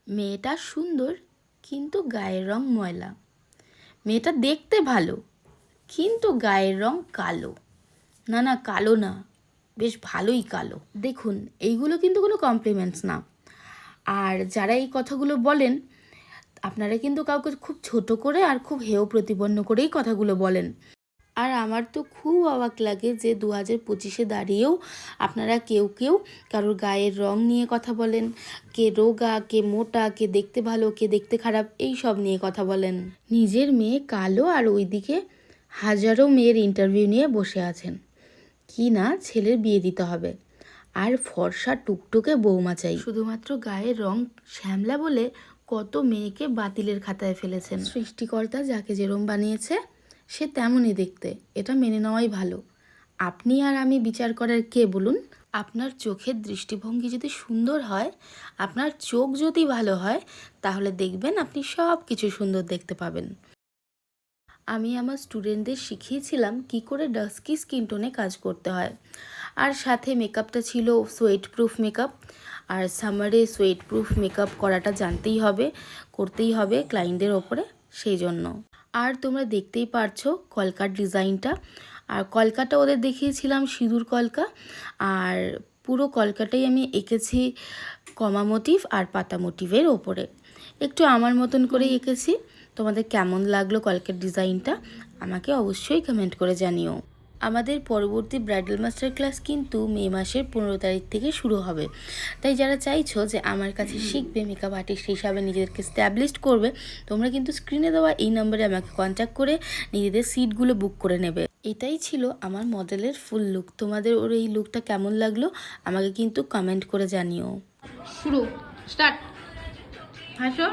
মেয়েটা সুন্দর কিন্তু গায়ের রং ময়লা। মেয়েটা দেখতে ভালো কিন্তু গায়ের রং কালো। না না, কালো না, বেশ ভালোই কালো। দেখুন, এইগুলো কিন্তু কোনো কমপ্লিমেন্টস না। আর যারা এই কথাগুলো বলেন, আপনারা কিন্তু কাউকে খুব ছোট করে আর খুব হেয় প্রতিপন্ন করেই কথাগুলো বলেন। আর আমার তো খুব অবাক লাগে যে 2025-এ দাঁড়িয়েও আপনারা কেউ কেউ কারোর গায়ের রং নিয়ে কথা বলেন, কে রোগা, কে মোটা, কে দেখতে ভালো, কে দেখতে খারাপ, এই সব নিয়ে কথা বলেন। নিজের মেয়ে কালো আর ওইদিকে হাজারো মেয়ের ইন্টারভিউ নিয়ে বসে আছেন। কি না ছেলের বিয়ে দিতে হবে আর ফর্সা টুকটুকে বৌমা চাই। শুধুমাত্র গায়ের রং শ্যামলা বলে কত মেয়েকে বাতিলের খাতায় ফেলেছেন। সৃষ্টিকর্তা যাকে যেরম বানিয়েছে সে তেমনই দেখতে, এটা মেনে নেওয়াই ভালো। আপনি আর আমি বিচার করার কে বলুন? আপনার চোখের দৃষ্টিভঙ্গি যদি সুন্দর হয়, আপনার চোখ যদি ভালো হয়, তাহলে দেখবেন আপনি সব কিছু সুন্দর দেখতে পাবেন। আমি আমার স্টুডেন্টদের শিখিয়েছিলাম কি করে ডাস্কি স্কিন টোনে কাজ করতে হয়। আর সাথে মেকআপটা ছিল সোয়েট প্রুফ মেকআপ। আর সামারে সোয়েট প্রুফ মেকআপ করাটা জানতেই হবে, করতেই হবে ক্লায়েন্টদের ওপরে, সেই জন্য। আর তোমরা দেখতেই পারছো কলকার ডিজাইনটা। আর কলকাটা ওদের দেখিয়েছিলাম সিঁদুর কলকা। আর পুরো কলকাটাই আমি এঁকেছি কমা মোটিভ আর পাতা মোটিভের ওপরে। একটু আমার মতন করেই এঁকেছি। তোমাদের কেমন লাগলো কলকার ডিজাইনটা আমাকে অবশ্যই কমেন্ট করে জানিও। আমাদের পরবর্তী ব্রাইডাল মাস্টার ক্লাস কিন্তু মে মাসের 15 তারিখ থেকে শুরু হবে। তাই যারা চাইছো যে আমার কাছে শিখবে, মেকআপ আর্টিস্ট হিসাবে নিজেদেরকে স্ট্যাবলিশড করবে, তোমরা কিন্তু স্ক্রিনে দেওয়া এই নম্বরে আমাকে কন্ট্যাক্ট করে নিজেদের সিটগুলো বুক করে নেবে। এটাই ছিল আমার মডেলের ফুল লুক। তোমাদের ওর এই লুকটা কেমন লাগলো আমাকে কিন্তু কমেন্ট করে জানিও। শুরু, স্টার্ট, হাসো।